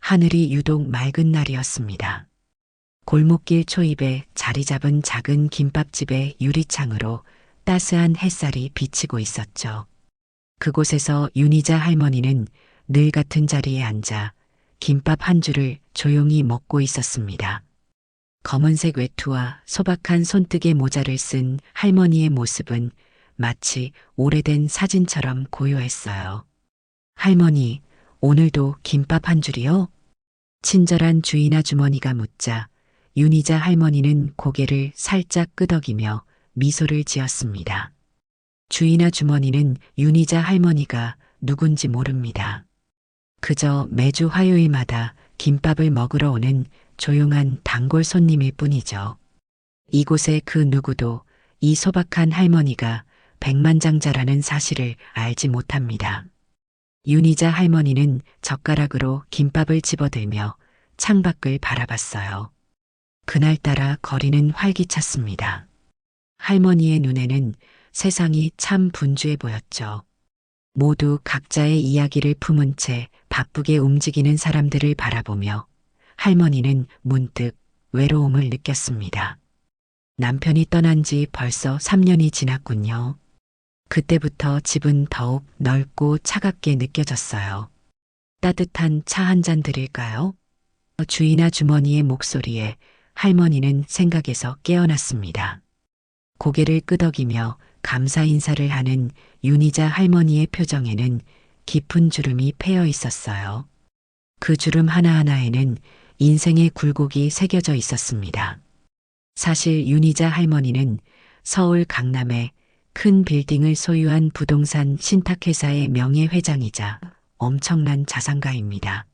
하늘이 유독 맑은 날이었습니다. 골목길 초입에 자리 잡은 작은 김밥집의 유리창으로 따스한 햇살이 비치고 있었죠. 그곳에서 윤희자 할머니는 늘 같은 자리에 앉아 김밥 한 줄을 조용히 먹고 있었습니다. 검은색 외투와 소박한 손뜨개 모자를 쓴 할머니의 모습은 마치 오래된 사진처럼 고요했어요. 할머니, 오늘도 김밥 한 줄이요? 친절한 주인 아주머니가 묻자 윤희자 할머니는 고개를 살짝 끄덕이며 미소를 지었습니다. 주인 아주머니는 윤희자 할머니가 누군지 모릅니다. 그저 매주 화요일마다 김밥을 먹으러 오는 조용한 단골 손님일 뿐이죠. 이곳의 그 누구도 이 소박한 할머니가 백만장자라는 사실을 알지 못합니다. 윤희자 할머니는 젓가락으로 김밥을 집어들며 창밖을 바라봤어요. 그날따라 거리는 활기찼습니다. 할머니의 눈에는 세상이 참 분주해 보였죠. 모두 각자의 이야기를 품은 채 바쁘게 움직이는 사람들을 바라보며 할머니는 문득 외로움을 느꼈습니다. 남편이 떠난 지 벌써 3년이 지났군요. 그때부터 집은 더욱 넓고 차갑게 느껴졌어요. 따뜻한 차 한 잔 드릴까요? 주인 아주머니의 목소리에 할머니는 생각에서 깨어났습니다. 고개를 끄덕이며 감사 인사를 하는 윤희자 할머니의 표정에는 깊은 주름이 패여 있었어요. 그 주름 하나하나에는 인생의 굴곡이 새겨져 있었습니다. 사실 윤희자 할머니는 서울 강남에 큰 빌딩을 소유한 부동산 신탁회사의 명예회장이자 엄청난 자산가입니다.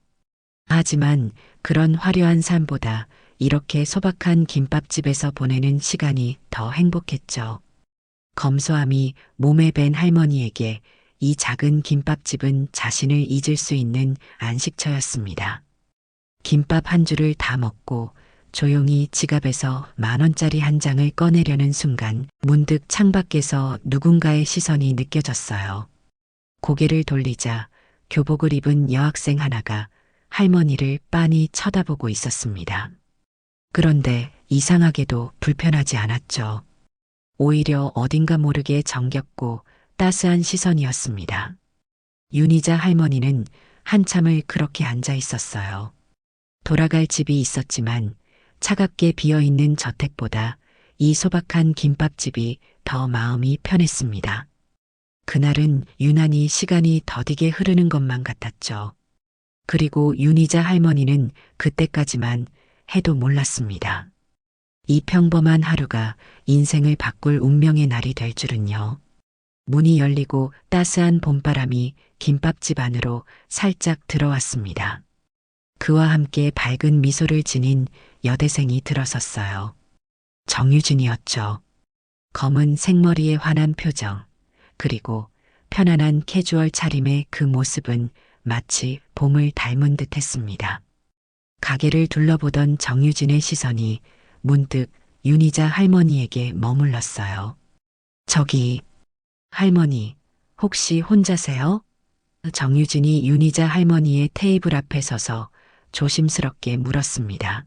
하지만 그런 화려한 삶보다 이렇게 소박한 김밥집에서 보내는 시간이 더 행복했죠. 검소함이 몸에 밴 할머니에게 이 작은 김밥집은 자신을 잊을 수 있는 안식처였습니다. 김밥 한 줄을 다 먹고 조용히 지갑에서 10,000원짜리 한 장을 꺼내려는 순간 문득 창밖에서 누군가의 시선이 느껴졌어요. 고개를 돌리자 교복을 입은 여학생 하나가 할머니를 빤히 쳐다보고 있었습니다. 그런데 이상하게도 불편하지 않았죠. 오히려 어딘가 모르게 정겹고 따스한 시선이었습니다. 윤희자 할머니는 한참을 그렇게 앉아 있었어요. 돌아갈 집이 있었지만 차갑게 비어있는 저택보다 이 소박한 김밥집이 더 마음이 편했습니다. 그날은 유난히 시간이 더디게 흐르는 것만 같았죠. 그리고 윤희자 할머니는 그때까지만 해도 몰랐습니다. 이 평범한 하루가 인생을 바꿀 운명의 날이 될 줄은요. 문이 열리고 따스한 봄바람이 김밥집 안으로 살짝 들어왔습니다. 그와 함께 밝은 미소를 지닌 여대생이 들어섰어요. 정유진이었죠. 검은 생머리의 환한 표정, 그리고 편안한 캐주얼 차림의 그 모습은 마치 봄을 닮은 듯 했습니다. 가게를 둘러보던 정유진의 시선이 문득 윤희자 할머니에게 머물렀어요. 저기, 할머니, 혹시 혼자세요? 정유진이 윤희자 할머니의 테이블 앞에 서서 조심스럽게 물었습니다.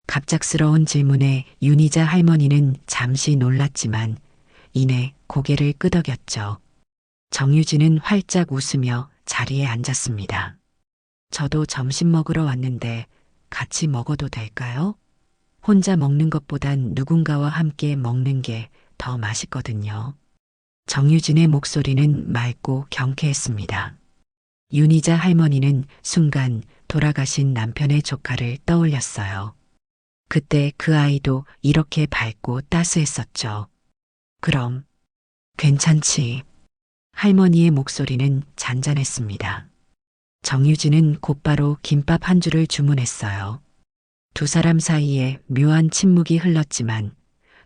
갑작스러운 질문에 윤희자 할머니는 잠시 놀랐지만 이내 고개를 끄덕였죠. 정유진은 활짝 웃으며 자리에 앉았습니다. 저도 점심 먹으러 왔는데 같이 먹어도 될까요? 혼자 먹는 것보단 누군가와 함께 먹는 게 더 맛있거든요. 정유진의 목소리는 맑고 경쾌했습니다. 윤희자 할머니는 순간 돌아가신 남편의 조카를 떠올렸어요. 그때 그 아이도 이렇게 밝고 따스했었죠. 그럼 괜찮지. 할머니의 목소리는 잔잔했습니다. 정유진은 곧바로 김밥 한 줄을 주문했어요. 두 사람 사이에 묘한 침묵이 흘렀지만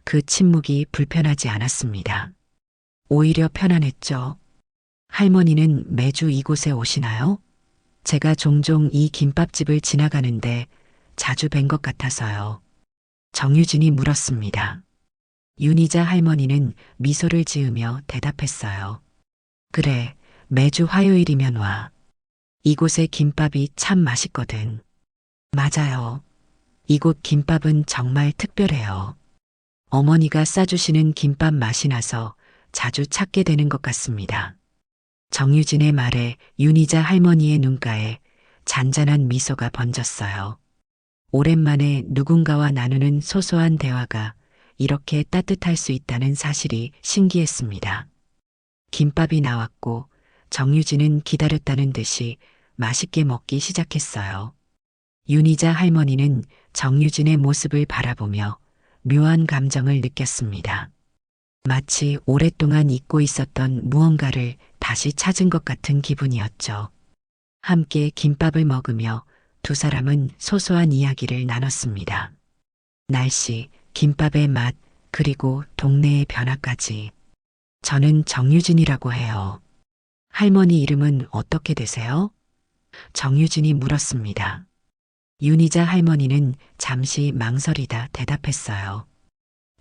그 침묵이 불편하지 않았습니다. 오히려 편안했죠. 할머니는 매주 이곳에 오시나요? 제가 종종 이 김밥집을 지나가는데 자주 뵌 것 같아서요. 정유진이 물었습니다. 윤희자 할머니는 미소를 지으며 대답했어요. 그래, 매주 화요일이면 와. 이곳의 김밥이 참 맛있거든. 맞아요. 이곳 김밥은 정말 특별해요. 어머니가 싸주시는 김밥 맛이 나서 자주 찾게 되는 것 같습니다. 정유진의 말에 윤희자 할머니의 눈가에 잔잔한 미소가 번졌어요. 오랜만에 누군가와 나누는 소소한 대화가 이렇게 따뜻할 수 있다는 사실이 신기했습니다. 김밥이 나왔고 정유진은 기다렸다는 듯이 맛있게 먹기 시작했어요. 윤희자 할머니는 정유진의 모습을 바라보며 묘한 감정을 느꼈습니다. 마치 오랫동안 잊고 있었던 무언가를 다시 찾은 것 같은 기분이었죠. 함께 김밥을 먹으며 두 사람은 소소한 이야기를 나눴습니다. 날씨, 김밥의 맛, 그리고 동네의 변화까지. 저는 정유진이라고 해요. 할머니 이름은 어떻게 되세요? 정유진이 물었습니다. 윤희자 할머니는 잠시 망설이다 대답했어요.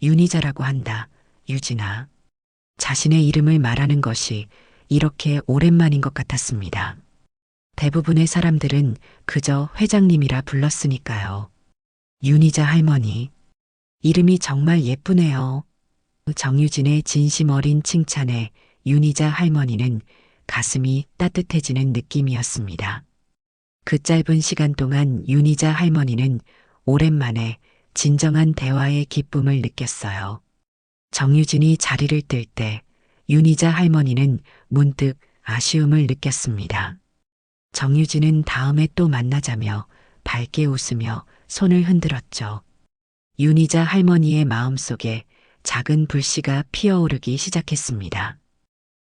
윤희자라고 한다, 유진아. 자신의 이름을 말하는 것이 이렇게 오랜만인 것 같았습니다. 대부분의 사람들은 그저 회장님이라 불렀으니까요. 윤희자 할머니. 이름이 정말 예쁘네요. 정유진의 진심 어린 칭찬에 윤희자 할머니는 가슴이 따뜻해지는 느낌이었습니다. 그 짧은 시간 동안 윤희자 할머니는 오랜만에 진정한 대화의 기쁨을 느꼈어요. 정유진이 자리를 뜰 때 윤희자 할머니는 문득 아쉬움을 느꼈습니다. 정유진은 다음에 또 만나자며 밝게 웃으며 손을 흔들었죠. 윤희자 할머니의 마음속에 작은 불씨가 피어오르기 시작했습니다.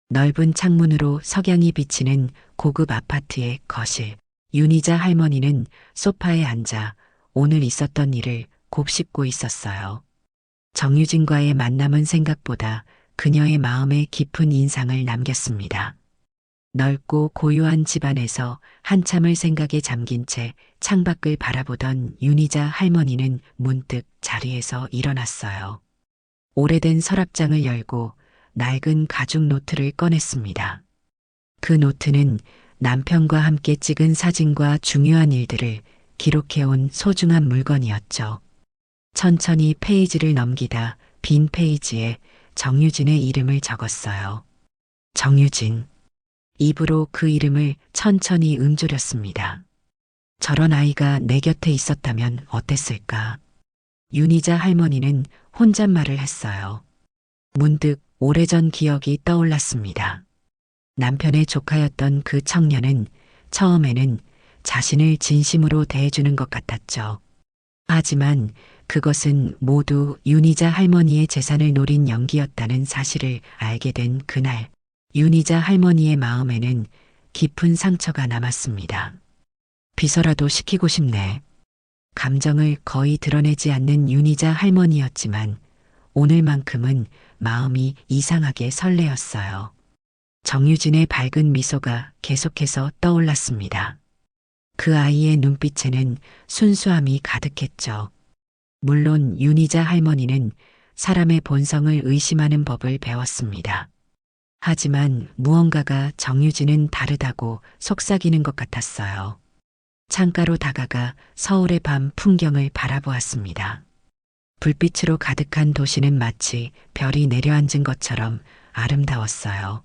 넓은 창문으로 석양이 비치는 고급 아파트의 거실. 윤희자 할머니는 소파에 앉아 오늘 있었던 일을 곱씹고 있었어요. 정유진과의 만남은 생각보다 그녀의 마음에 깊은 인상을 남겼습니다. 넓고 고요한 집안에서 한참을 생각에 잠긴 채 창밖을 바라보던 윤희자 할머니는 문득 자리에서 일어났어요. 오래된 서랍장을 열고 낡은 가죽 노트를 꺼냈습니다. 그 노트는 남편과 함께 찍은 사진과 중요한 일들을 기록해온 소중한 물건이었죠. 천천히 페이지를 넘기다 빈 페이지에 정유진의 이름을 적었어요. 정유진. 입으로 그 이름을 천천히 음조렸습니다. 저런 아이가 내 곁에 있었다면 어땠을까? 윤희자 할머니는 혼잣말을 했어요. 문득 오래전 기억이 떠올랐습니다. 남편의 조카였던 그 청년은 처음에는 자신을 진심으로 대해주는 것 같았죠. 하지만 그것은 모두 윤희자 할머니의 재산을 노린 연기였다는 사실을 알게 된 그날, 윤희자 할머니의 마음에는 깊은 상처가 남았습니다. 비서라도 시키고 싶네. 감정을 거의 드러내지 않는 윤희자 할머니였지만 오늘만큼은 마음이 이상하게 설레었어요. 정유진의 밝은 미소가 계속해서 떠올랐습니다. 그 아이의 눈빛에는 순수함이 가득했죠. 물론 윤희자 할머니는 사람의 본성을 의심하는 법을 배웠습니다. 하지만 무언가가 정유진은 다르다고 속삭이는 것 같았어요. 창가로 다가가 서울의 밤 풍경을 바라보았습니다. 불빛으로 가득한 도시는 마치 별이 내려앉은 것처럼 아름다웠어요.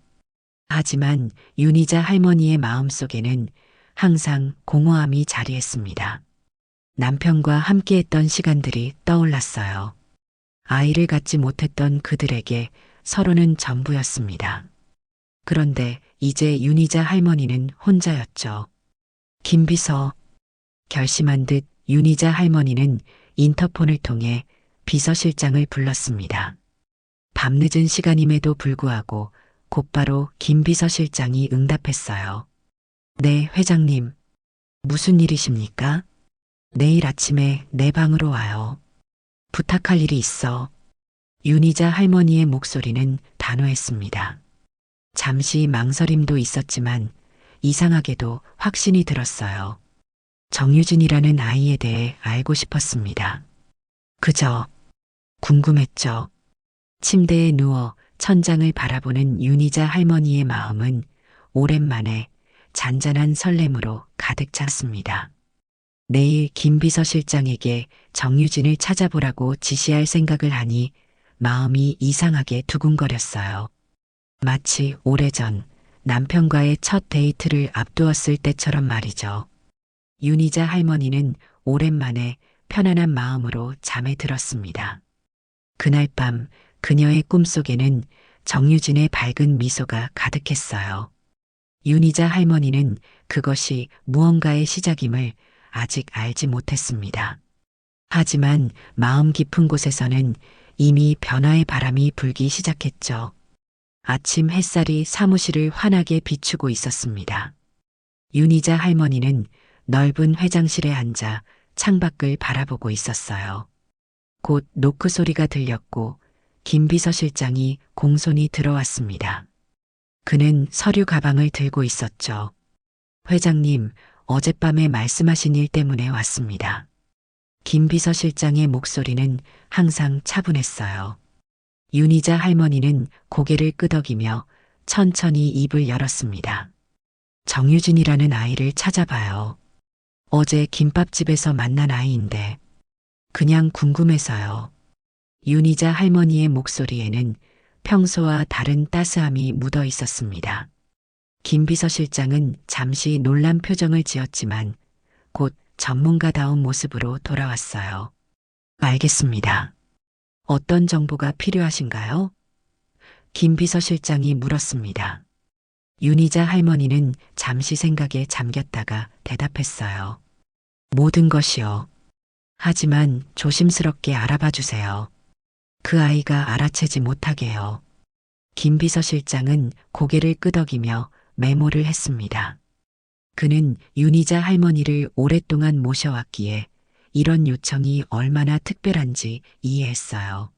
하지만 윤희자 할머니의 마음속에는 항상 공허함이 자리했습니다. 남편과 함께했던 시간들이 떠올랐어요. 아이를 갖지 못했던 그들에게 서로는 전부였습니다. 그런데 이제 윤희자 할머니는 혼자였죠. 김비서. 결심한 듯 윤희자 할머니는 인터폰을 통해 비서실장을 불렀습니다. 밤늦은 시간임에도 불구하고 곧바로 김 비서실장이 응답했어요. 네, 회장님. 무슨 일이십니까? 내일 아침에 내 방으로 와요. 부탁할 일이 있어. 윤희자 할머니의 목소리는 단호했습니다. 잠시 망설임도 있었지만 이상하게도 확신이 들었어요. 정유진이라는 아이에 대해 알고 싶었습니다. 그저 궁금했죠. 침대에 누워 천장을 바라보는 윤희자 할머니의 마음은 오랜만에 잔잔한 설렘으로 가득 찼습니다. 내일 김 비서실장에게 정유진을 찾아보라고 지시할 생각을 하니 마음이 이상하게 두근거렸어요. 마치 오래전 남편과의 첫 데이트를 앞두었을 때처럼 말이죠. 윤희자 할머니는 오랜만에 편안한 마음으로 잠에 들었습니다. 그날 밤 그녀의 꿈속에는 정유진의 밝은 미소가 가득했어요. 윤희자 할머니는 그것이 무언가의 시작임을 아직 알지 못했습니다. 하지만 마음 깊은 곳에서는 이미 변화의 바람이 불기 시작했죠. 아침 햇살이 사무실을 환하게 비추고 있었습니다. 윤희자 할머니는 넓은 회장실에 앉아 창밖을 바라보고 있었어요. 곧 노크 소리가 들렸고 김 비서실장이 공손히 들어왔습니다. 그는 서류 가방을 들고 있었죠. 회장님, 어젯밤에 말씀하신 일 때문에 왔습니다. 김 비서실장의 목소리는 항상 차분했어요. 윤희자 할머니는 고개를 끄덕이며 천천히 입을 열었습니다. 정유진이라는 아이를 찾아봐요. 어제 김밥집에서 만난 아이인데 그냥 궁금해서요. 윤희자 할머니의 목소리에는 평소와 다른 따스함이 묻어 있었습니다. 김 비서실장은 잠시 놀란 표정을 지었지만 곧 전문가다운 모습으로 돌아왔어요. 알겠습니다. 어떤 정보가 필요하신가요? 김 비서실장이 물었습니다. 윤희자 할머니는 잠시 생각에 잠겼다가 대답했어요. 모든 것이요. 하지만 조심스럽게 알아봐 주세요. 그 아이가 알아채지 못하게요. 김 비서실장은 고개를 끄덕이며 메모를 했습니다. 그는 윤희자 할머니를 오랫동안 모셔왔기에 이런 요청이 얼마나 특별한지 이해했어요.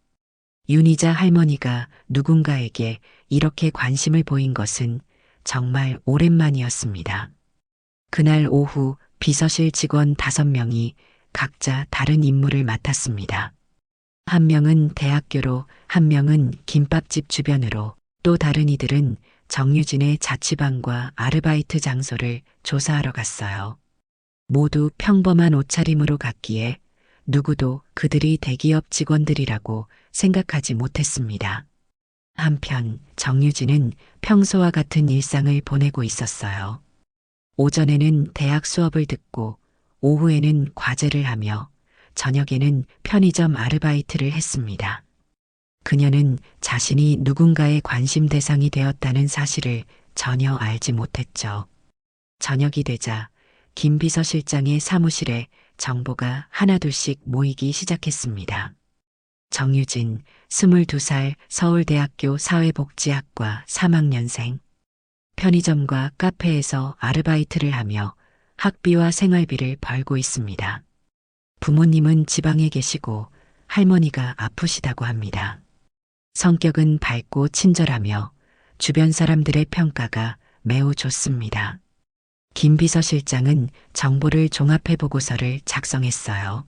윤희자 할머니가 누군가에게 이렇게 관심을 보인 것은 정말 오랜만이었습니다. 그날 오후 비서실 직원 5명이 각자 다른 임무를 맡았습니다. 한 명은 대학교로, 한 명은 김밥집 주변으로, 또 다른 이들은 정유진의 자취방과 아르바이트 장소를 조사하러 갔어요. 모두 평범한 옷차림으로 갔기에 누구도 그들이 대기업 직원들이라고 생각하지 못했습니다. 한편 정유진은 평소와 같은 일상을 보내고 있었어요. 오전에는 대학 수업을 듣고 오후에는 과제를 하며 저녁에는 편의점 아르바이트를 했습니다. 그녀는 자신이 누군가의 관심 대상이 되었다는 사실을 전혀 알지 못했죠. 저녁이 되자 김 비서실장의 사무실에 정보가 하나둘씩 모이기 시작했습니다. 정유진, 22살, 서울대학교 사회복지학과 3학년생. 편의점과 카페에서 아르바이트를 하며 학비와 생활비를 벌고 있습니다. 부모님은 지방에 계시고 할머니가 아프시다고 합니다. 성격은 밝고 친절하며 주변 사람들의 평가가 매우 좋습니다. 김 비서실장은 정보를 종합해 보고서를 작성했어요.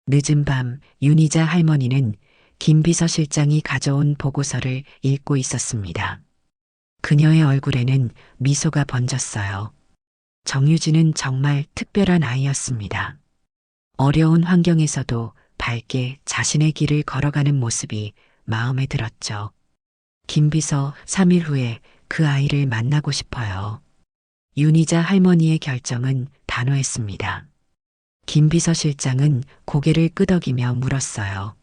늦은 밤 윤희자 할머니는 김 비서실장이 가져온 보고서를 읽고 있었습니다. 그녀의 얼굴에는 미소가 번졌어요. 정유진은 정말 특별한 아이였습니다. 어려운 환경에서도 밝게 자신의 길을 걸어가는 모습이 마음에 들었죠. 김 비서 3일 후에 그 아이를 만나고 싶어요. 윤희자 할머니의 결정은 단호했습니다. 김 비서실장은 고개를 끄덕이며 물었어요.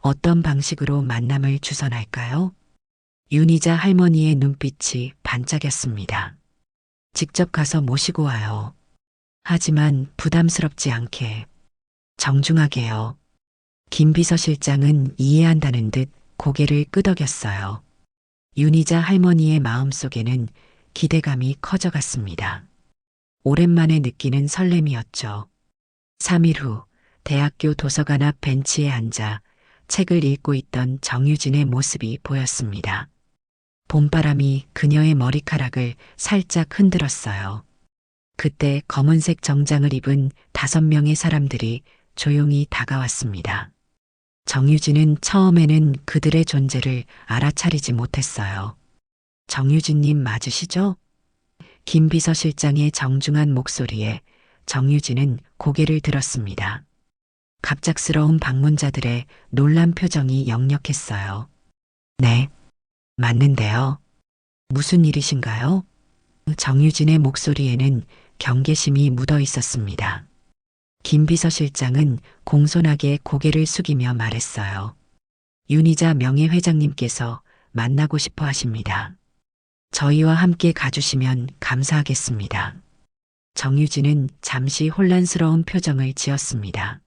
어떤 방식으로 만남을 주선할까요? 윤희자 할머니의 눈빛이 반짝였습니다. 직접 가서 모시고 와요. 하지만 부담스럽지 않게. 정중하게요. 김 비서실장은 이해한다는 듯 고개를 끄덕였어요. 윤희자 할머니의 마음속에는 기대감이 커져갔습니다. 오랜만에 느끼는 설렘이었죠. 3일 후 대학교 도서관 앞 벤치에 앉아 책을 읽고 있던 정유진의 모습이 보였습니다. 봄바람이 그녀의 머리카락을 살짝 흔들었어요. 그때 검은색 정장을 입은 5명의 사람들이 조용히 다가왔습니다. 정유진은 처음에는 그들의 존재를 알아차리지 못했어요. 정유진님 맞으시죠? 김 비서실장의 정중한 목소리에 정유진은 고개를 들었습니다. 갑작스러운 방문자들의 놀란 표정이 역력했어요. 네, 맞는데요. 무슨 일이신가요? 정유진의 목소리에는 경계심이 묻어 있었습니다. 김 비서실장은 공손하게 고개를 숙이며 말했어요. 윤희자 명예회장님께서 만나고 싶어 하십니다. 저희와 함께 가주시면 감사하겠습니다. 정유진은 잠시 혼란스러운 표정을 지었습니다.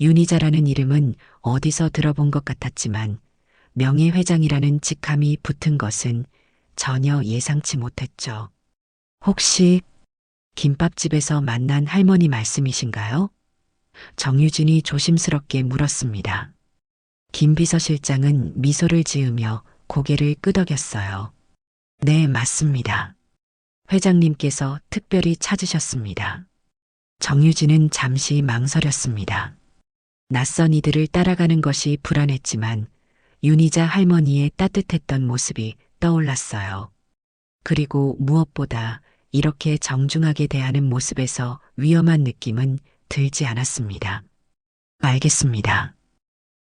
윤희자라는 이름은 어디서 들어본 것 같았지만 명예회장이라는 직함이 붙은 것은 전혀 예상치 못했죠. 혹시 김밥집에서 만난 할머니 말씀이신가요? 정유진이 조심스럽게 물었습니다. 김 비서실장은 미소를 지으며 고개를 끄덕였어요. 네, 맞습니다. 회장님께서 특별히 찾으셨습니다. 정유진은 잠시 망설였습니다. 낯선 이들을 따라가는 것이 불안했지만 윤희자 할머니의 따뜻했던 모습이 떠올랐어요. 그리고 무엇보다 이렇게 정중하게 대하는 모습에서 위험한 느낌은 들지 않았습니다. 알겠습니다.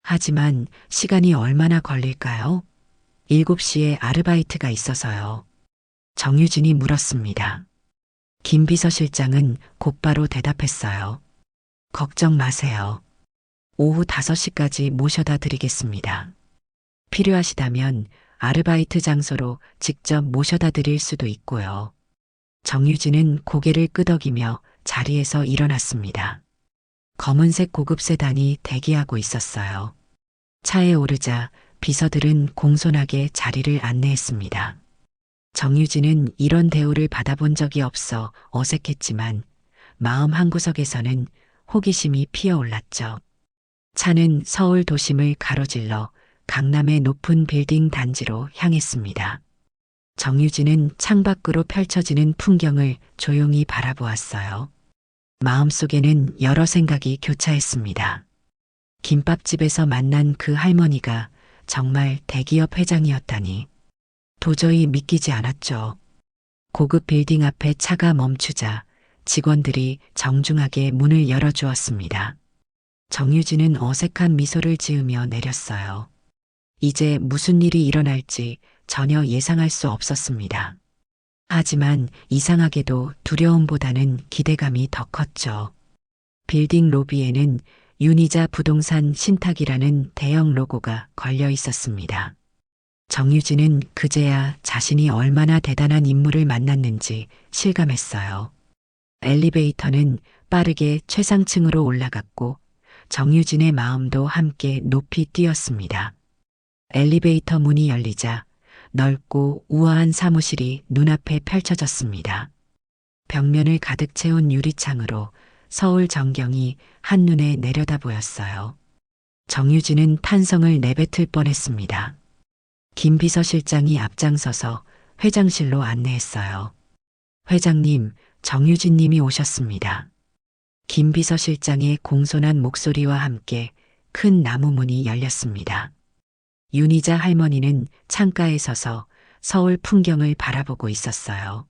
하지만 시간이 얼마나 걸릴까요? 7시에 아르바이트가 있어서요. 정유진이 물었습니다. 김 비서실장은 곧바로 대답했어요. 걱정 마세요. 오후 5시까지 모셔다 드리겠습니다. 필요하시다면 아르바이트 장소로 직접 모셔다 드릴 수도 있고요. 정유진은 고개를 끄덕이며 자리에서 일어났습니다. 검은색 고급 세단이 대기하고 있었어요. 차에 오르자 비서들은 공손하게 자리를 안내했습니다. 정유진은 이런 대우를 받아본 적이 없어 어색했지만 마음 한구석에서는 호기심이 피어올랐죠. 차는 서울 도심을 가로질러 강남의 높은 빌딩 단지로 향했습니다. 정유진은 창밖으로 펼쳐지는 풍경을 조용히 바라보았어요. 마음속에는 여러 생각이 교차했습니다. 김밥집에서 만난 그 할머니가 정말 대기업 회장이었다니 도저히 믿기지 않았죠. 고급 빌딩 앞에 차가 멈추자 직원들이 정중하게 문을 열어주었습니다. 정유진은 어색한 미소를 지으며 내렸어요. 이제 무슨 일이 일어날지 전혀 예상할 수 없었습니다. 하지만 이상하게도 두려움보다는 기대감이 더 컸죠. 빌딩 로비에는 윤희자 부동산 신탁이라는 대형 로고가 걸려 있었습니다. 정유진은 그제야 자신이 얼마나 대단한 인물을 만났는지 실감했어요. 엘리베이터는 빠르게 최상층으로 올라갔고 정유진의 마음도 함께 높이 뛰었습니다. 엘리베이터 문이 열리자 넓고 우아한 사무실이 눈앞에 펼쳐졌습니다. 벽면을 가득 채운 유리창으로 서울 전경이 한눈에 내려다 보였어요. 정유진은 탄성을 내뱉을 뻔했습니다. 김 비서실장이 앞장서서 회장실로 안내했어요. 회장님, 정유진 님이 오셨습니다. 김 비서실장의 공손한 목소리와 함께 큰 나무 문이 열렸습니다. 윤희자 할머니는 창가에 서서 서울 풍경을 바라보고 있었어요.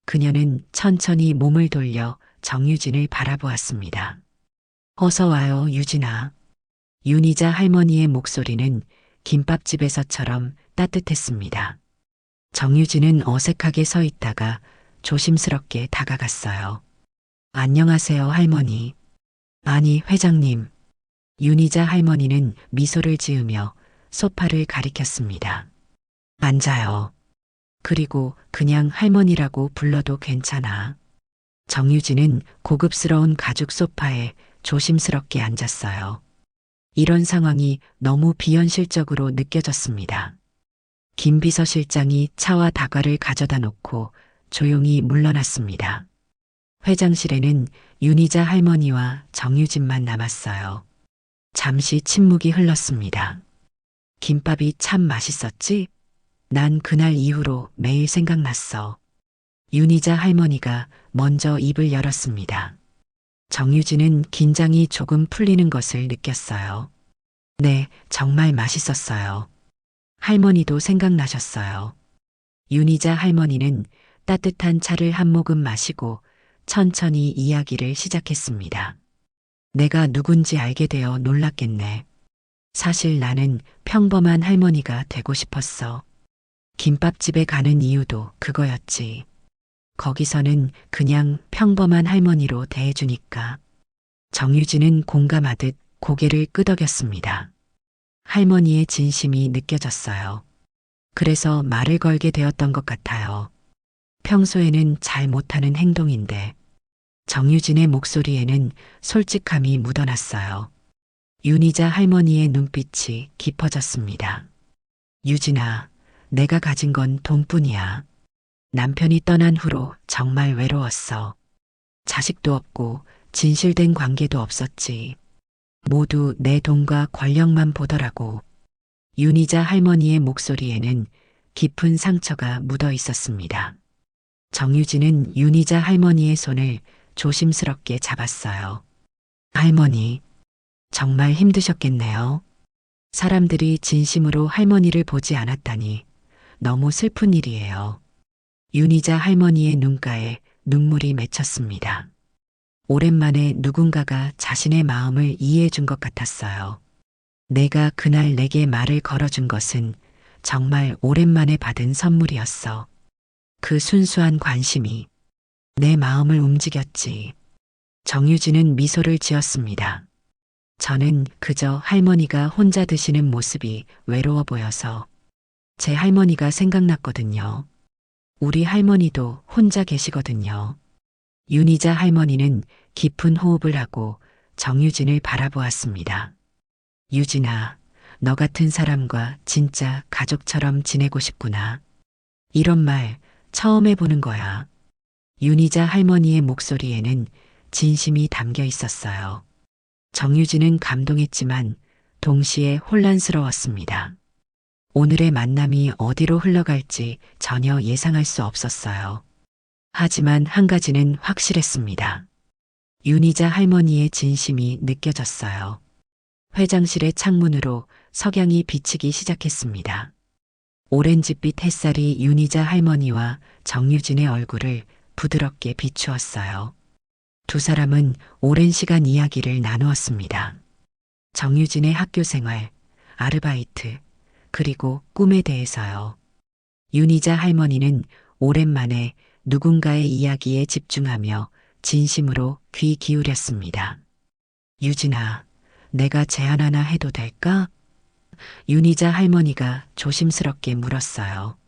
그녀는 천천히 몸을 돌려 정유진을 바라보았습니다. 어서 와요, 유진아. 윤희자 할머니의 목소리는 김밥집에서처럼 따뜻했습니다. 정유진은 어색하게 서 있다가 조심스럽게 다가갔어요. 안녕하세요, 할머니. 아니, 회장님. 윤희자 할머니는 미소를 지으며 소파를 가리켰습니다. 앉아요. 그리고 그냥 할머니라고 불러도 괜찮아. 정유진은 고급스러운 가죽 소파에 조심스럽게 앉았어요. 이런 상황이 너무 비현실적으로 느껴졌습니다. 김 비서실장이 차와 다과를 가져다 놓고 조용히 물러났습니다. 회장실에는 윤희자 할머니와 정유진만 남았어요. 잠시 침묵이 흘렀습니다. 김밥이 참 맛있었지? 난 그날 이후로 매일 생각났어. 윤희자 할머니가 먼저 입을 열었습니다. 정유진은 긴장이 조금 풀리는 것을 느꼈어요. 네, 정말 맛있었어요. 할머니도 생각나셨어요. 윤희자 할머니는 따뜻한 차를 한 모금 마시고 천천히 이야기를 시작했습니다. 내가 누군지 알게 되어 놀랐겠네. 사실 나는 평범한 할머니가 되고 싶었어. 김밥집에 가는 이유도 그거였지. 거기서는 그냥 평범한 할머니로 대해주니까. 정유진은 공감하듯 고개를 끄덕였습니다. 할머니의 진심이 느껴졌어요. 그래서 말을 걸게 되었던 것 같아요. 평소에는 잘 못하는 행동인데 정유진의 목소리에는 솔직함이 묻어났어요. 윤희자 할머니의 눈빛이 깊어졌습니다. 유진아, 내가 가진 건 돈뿐이야. 남편이 떠난 후로 정말 외로웠어. 자식도 없고 진실된 관계도 없었지. 모두 내 돈과 권력만 보더라고. 윤희자 할머니의 목소리에는 깊은 상처가 묻어 있었습니다. 정유진은 윤희자 할머니의 손을 조심스럽게 잡았어요. 할머니, 정말 힘드셨겠네요. 사람들이 진심으로 할머니를 보지 않았다니 너무 슬픈 일이에요. 윤희자 할머니의 눈가에 눈물이 맺혔습니다. 오랜만에 누군가가 자신의 마음을 이해해 준 것 같았어요. 내가 그날 내게 말을 걸어준 것은 정말 오랜만에 받은 선물이었어. 그 순수한 관심이 내 마음을 움직였지. 정유진은 미소를 지었습니다. 저는 그저 할머니가 혼자 드시는 모습이 외로워 보여서 제 할머니가 생각났거든요. 우리 할머니도 혼자 계시거든요. 윤희자 할머니는 깊은 호흡을 하고 정유진을 바라보았습니다. 유진아, 너 같은 사람과 진짜 가족처럼 지내고 싶구나. 이런 말 처음 해보는 거야. 윤희자 할머니의 목소리에는 진심이 담겨 있었어요. 정유진은 감동했지만 동시에 혼란스러웠습니다. 오늘의 만남이 어디로 흘러갈지 전혀 예상할 수 없었어요. 하지만 한 가지는 확실했습니다. 윤희자 할머니의 진심이 느껴졌어요. 회장실의 창문으로 석양이 비치기 시작했습니다. 오렌지빛 햇살이 윤희자 할머니와 정유진의 얼굴을 부드럽게 비추었어요. 두 사람은 오랜 시간 이야기를 나누었습니다. 정유진의 학교 생활, 아르바이트, 그리고 꿈에 대해서요. 윤희자 할머니는 오랜만에 누군가의 이야기에 집중하며 진심으로 귀 기울였습니다. 유진아, 내가 제안 하나 해도 될까? 윤희자 할머니가 조심스럽게 물었어요.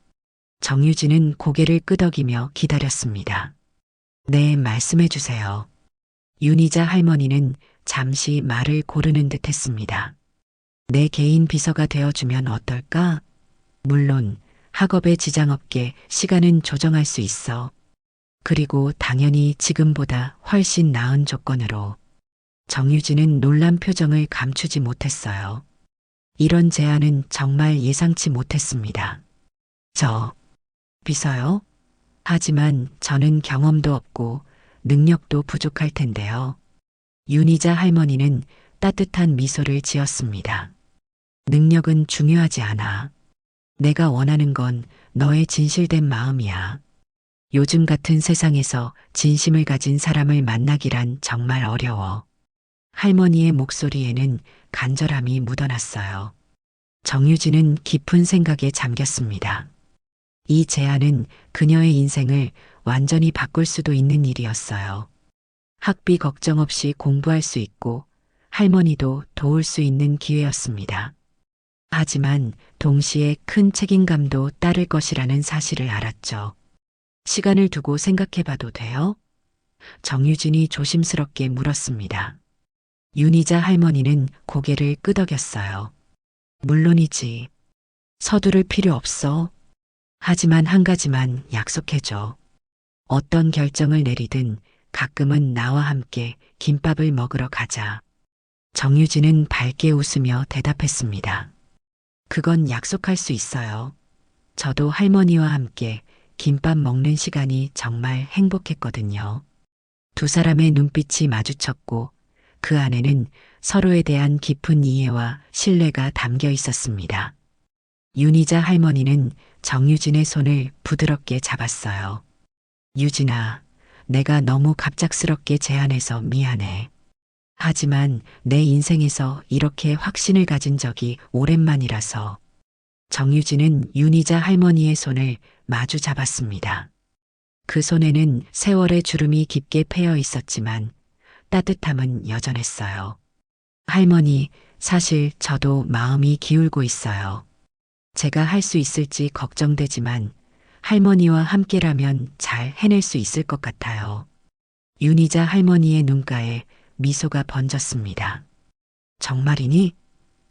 정유진은 고개를 끄덕이며 기다렸습니다. 네, 말씀해 주세요. 윤희자 할머니는 잠시 말을 고르는 듯 했습니다. 내 개인 비서가 되어주면 어떨까? 물론 학업에 지장 없게 시간은 조정할 수 있어. 그리고 당연히 지금보다 훨씬 나은 조건으로. 정유진은 놀란 표정을 감추지 못했어요. 이런 제안은 정말 예상치 못했습니다. 저, 비서요? 하지만 저는 경험도 없고 능력도 부족할 텐데요. 윤희자 할머니는 따뜻한 미소를 지었습니다. 능력은 중요하지 않아. 내가 원하는 건 너의 진실된 마음이야. 요즘 같은 세상에서 진심을 가진 사람을 만나기란 정말 어려워. 할머니의 목소리에는 간절함이 묻어났어요. 정유진은 깊은 생각에 잠겼습니다. 이 제안은 그녀의 인생을 완전히 바꿀 수도 있는 일이었어요. 학비 걱정 없이 공부할 수 있고 할머니도 도울 수 있는 기회였습니다. 하지만 동시에 큰 책임감도 따를 것이라는 사실을 알았죠. 시간을 두고 생각해봐도 돼요? 정유진이 조심스럽게 물었습니다. 윤희자 할머니는 고개를 끄덕였어요. 물론이지. 서두를 필요 없어. 하지만 한 가지만 약속해줘. 어떤 결정을 내리든 가끔은 나와 함께 김밥을 먹으러 가자. 정유진은 밝게 웃으며 대답했습니다. 그건 약속할 수 있어요. 저도 할머니와 함께 김밥 먹는 시간이 정말 행복했거든요. 두 사람의 눈빛이 마주쳤고 그 안에는 서로에 대한 깊은 이해와 신뢰가 담겨 있었습니다. 윤희자 할머니는 정유진의 손을 부드럽게 잡았어요. 유진아, 내가 너무 갑작스럽게 제안해서 미안해. 하지만 내 인생에서 이렇게 확신을 가진 적이 오랜만이라서. 정유진은 윤희자 할머니의 손을 마주 잡았습니다. 그 손에는 세월의 주름이 깊게 패여 있었지만 따뜻함은 여전했어요. 할머니, 사실 저도 마음이 기울고 있어요. 제가 할 수 있을지 걱정되지만 할머니와 함께라면 잘 해낼 수 있을 것 같아요. 윤희자 할머니의 눈가에 미소가 번졌습니다. 정말이니?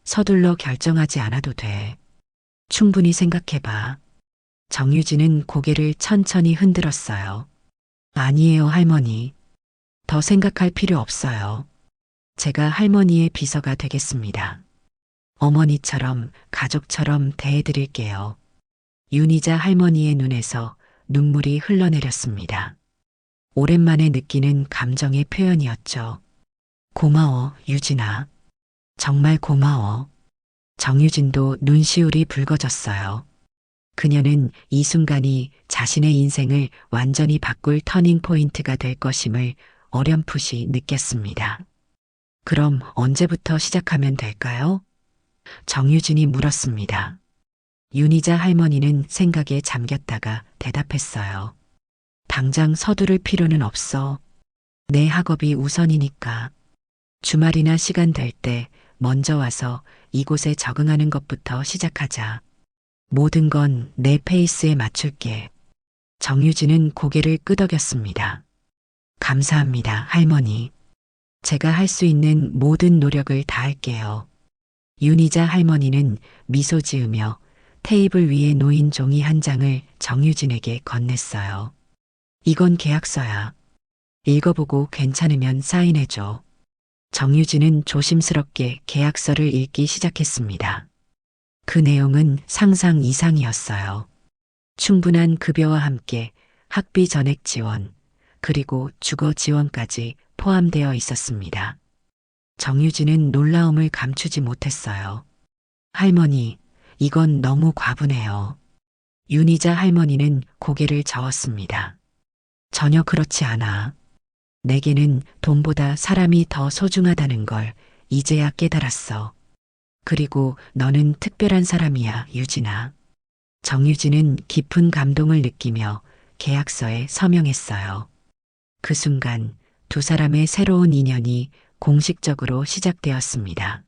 서둘러 결정하지 않아도 돼. 충분히 생각해봐. 정유진은 고개를 천천히 흔들었어요. 아니에요, 할머니. 더 생각할 필요 없어요. 제가 할머니의 비서가 되겠습니다. 어머니처럼 가족처럼 대해드릴게요. 윤희자 할머니의 눈에서 눈물이 흘러내렸습니다. 오랜만에 느끼는 감정의 표현이었죠. 고마워, 유진아. 정말 고마워. 정유진도 눈시울이 붉어졌어요. 그녀는 이 순간이 자신의 인생을 완전히 바꿀 터닝 포인트가 될 것임을 어렴풋이 느꼈습니다. 그럼 언제부터 시작하면 될까요? 정유진이 물었습니다. 윤희자 할머니는 생각에 잠겼다가 대답했어요. 당장 서두를 필요는 없어. 내 학업이 우선이니까. 주말이나 시간 될 때 먼저 와서 이곳에 적응하는 것부터 시작하자. 모든 건 내 페이스에 맞출게. 정유진은 고개를 끄덕였습니다. 감사합니다, 할머니. 제가 할 수 있는 모든 노력을 다할게요. 윤희자 할머니는 미소 지으며 테이블 위에 놓인 종이 한 장을 정유진에게 건넸어요. 이건 계약서야. 읽어보고 괜찮으면 사인해줘. 정유진은 조심스럽게 계약서를 읽기 시작했습니다. 그 내용은 상상 이상이었어요. 충분한 급여와 함께 학비 전액 지원, 그리고 주거 지원까지 포함되어 있었습니다. 정유진은 놀라움을 감추지 못했어요. 할머니, 이건 너무 과분해요. 윤희자 할머니는 고개를 저었습니다. 전혀 그렇지 않아. 내게는 돈보다 사람이 더 소중하다는 걸 이제야 깨달았어. 그리고 너는 특별한 사람이야, 유진아. 정유진은 깊은 감동을 느끼며 계약서에 서명했어요. 그 순간 두 사람의 새로운 인연이 공식적으로 시작되었습니다.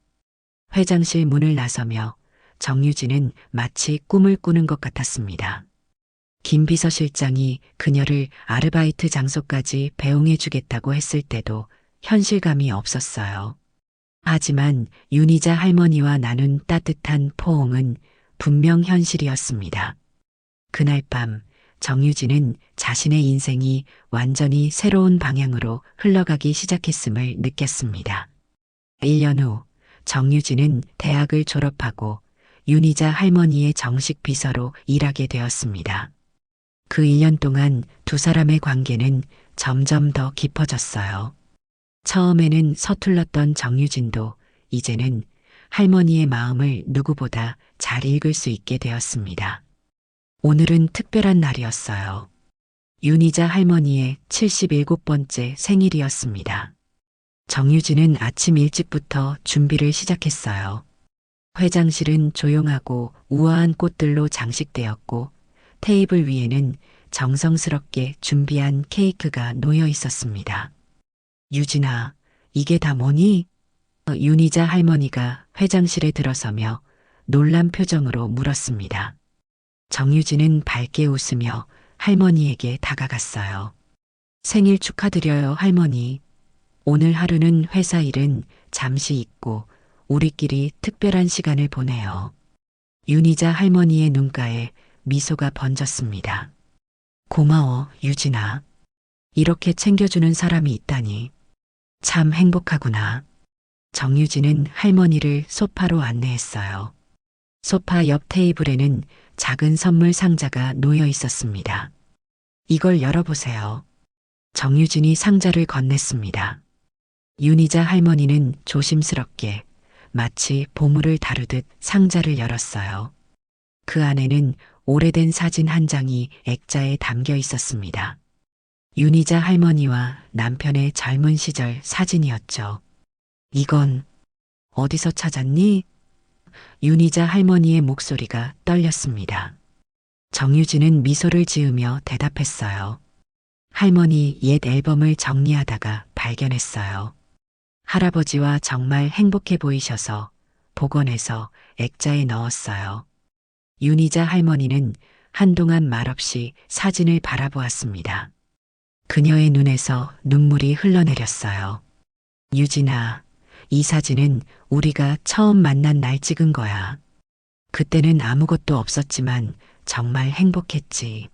회장실 문을 나서며 정유진은 마치 꿈을 꾸는 것 같았습니다. 김 비서실장이 그녀를 아르바이트 장소까지 배웅해 주겠다고 했을 때도 현실감이 없었어요. 하지만 윤희자 할머니와 나눈 따뜻한 포옹은 분명 현실이었습니다. 그날 밤 정유진은 자신의 인생이 완전히 새로운 방향으로 흘러가기 시작했음을 느꼈습니다. 1년 후 정유진은 대학을 졸업하고 윤희자 할머니의 정식 비서로 일하게 되었습니다. 그 1년 동안 두 사람의 관계는 점점 더 깊어졌어요. 처음에는 서툴렀던 정유진도 이제는 할머니의 마음을 누구보다 잘 읽을 수 있게 되었습니다. 오늘은 특별한 날이었어요. 윤희자 할머니의 77번째 생일이었습니다. 정유진은 아침 일찍부터 준비를 시작했어요. 회장실은 조용하고 우아한 꽃들로 장식되었고 테이블 위에는 정성스럽게 준비한 케이크가 놓여 있었습니다. 유진아, 이게 다 뭐니? 윤희자 할머니가 회장실에 들어서며 놀란 표정으로 물었습니다. 정유진은 밝게 웃으며 할머니에게 다가갔어요. 생일 축하드려요, 할머니. 오늘 하루는 회사 일은 잠시 잊고 우리끼리 특별한 시간을 보내요. 윤희자 할머니의 눈가에 미소가 번졌습니다. 고마워, 유진아. 이렇게 챙겨주는 사람이 있다니. 참 행복하구나. 정유진은 할머니를 소파로 안내했어요. 소파 옆 테이블에는 작은 선물 상자가 놓여 있었습니다. 이걸 열어보세요. 정유진이 상자를 건넸습니다. 윤희자 할머니는 조심스럽게 마치 보물을 다루듯 상자를 열었어요. 그 안에는 오래된 사진 한 장이 액자에 담겨 있었습니다. 윤희자 할머니와 남편의 젊은 시절 사진이었죠. 이건 어디서 찾았니? 윤희자 할머니의 목소리가 떨렸습니다. 정유진은 미소를 지으며 대답했어요. 할머니 옛 앨범을 정리하다가 발견했어요. 할아버지와 정말 행복해 보이셔서 복원해서 액자에 넣었어요. 윤희자 할머니는 한동안 말없이 사진을 바라보았습니다. 그녀의 눈에서 눈물이 흘러내렸어요. 유진아, 이 사진은 우리가 처음 만난 날 찍은 거야. 그때는 아무것도 없었지만 정말 행복했지.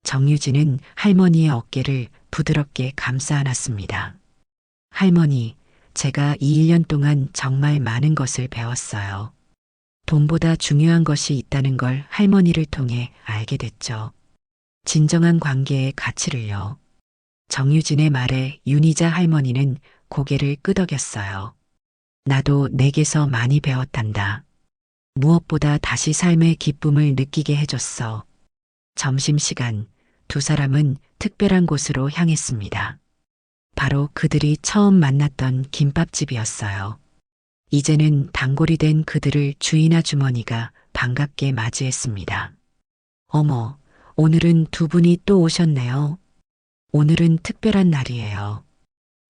정유진은 할머니의 어깨를 부드럽게 감싸 안았습니다. 할머니, 제가 이 1년 동안 정말 많은 것을 배웠어요. 돈보다 중요한 것이 있다는 걸 할머니를 통해 알게 됐죠. 진정한 관계의 가치를요. 정유진의 말에 윤희자 할머니는 고개를 끄덕였어요. 나도 내게서 많이 배웠단다. 무엇보다 다시 삶의 기쁨을 느끼게 해줬어. 점심시간, 두 사람은 특별한 곳으로 향했습니다. 바로 그들이 처음 만났던 김밥집이었어요. 이제는 단골이 된 그들을 주인 아주머니가 반갑게 맞이했습니다. 어머, 오늘은 두 분이 또 오셨네요. 오늘은 특별한 날이에요.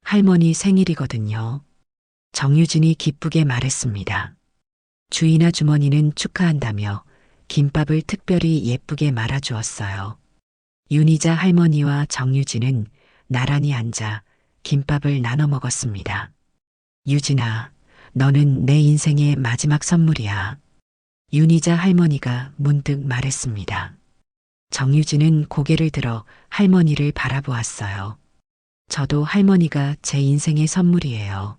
할머니 생일이거든요. 정유진이 기쁘게 말했습니다. 주인 아주머니는 축하한다며 김밥을 특별히 예쁘게 말아주었어요. 윤희자 할머니와 정유진은 나란히 앉아 김밥을 나눠 먹었습니다. 유진아, 너는 내 인생의 마지막 선물이야. 윤희자 할머니가 문득 말했습니다. 정유진은 고개를 들어 할머니를 바라보았어요. 저도 할머니가 제 인생의 선물이에요.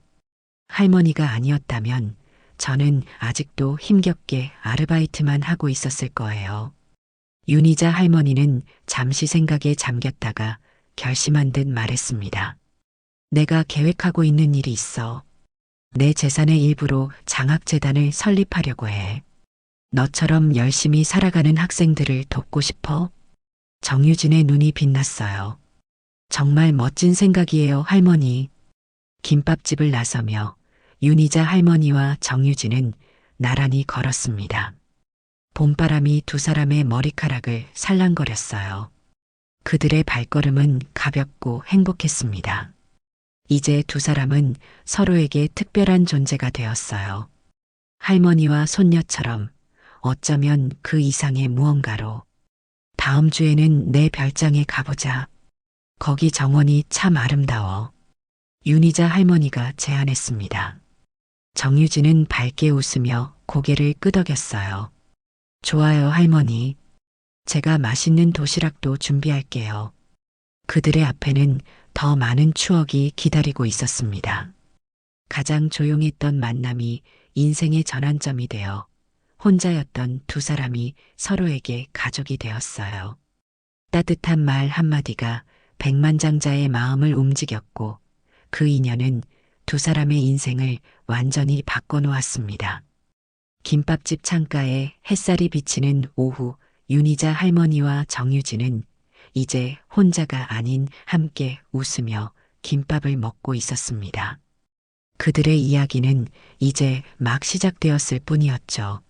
할머니가 아니었다면 저는 아직도 힘겹게 아르바이트만 하고 있었을 거예요. 윤희자 할머니는 잠시 생각에 잠겼다가 결심한 듯 말했습니다. 내가 계획하고 있는 일이 있어. 내 재산의 일부로 장학재단을 설립하려고 해. 너처럼 열심히 살아가는 학생들을 돕고 싶어? 정유진의 눈이 빛났어요. 정말 멋진 생각이에요, 할머니. 김밥집을 나서며 윤희자 할머니와 정유진은 나란히 걸었습니다. 봄바람이 두 사람의 머리카락을 살랑거렸어요. 그들의 발걸음은 가볍고 행복했습니다. 이제 두 사람은 서로에게 특별한 존재가 되었어요. 할머니와 손녀처럼 어쩌면 그 이상의 무언가로. 다음 주에는 내 별장에 가보자. 거기 정원이 참 아름다워. 윤희자 할머니가 제안했습니다. 정유진은 밝게 웃으며 고개를 끄덕였어요. 좋아요, 할머니. 제가 맛있는 도시락도 준비할게요. 그들의 앞에는 더 많은 추억이 기다리고 있었습니다. 가장 조용했던 만남이 인생의 전환점이 되어 혼자였던 두 사람이 서로에게 가족이 되었어요. 따뜻한 말 한마디가 백만장자의 마음을 움직였고 그 인연은 두 사람의 인생을 완전히 바꿔놓았습니다. 김밥집 창가에 햇살이 비치는 오후, 윤희자 할머니와 정유진은 이제 혼자가 아닌 함께 웃으며 김밥을 먹고 있었습니다. 그들의 이야기는 이제 막 시작되었을 뿐이었죠.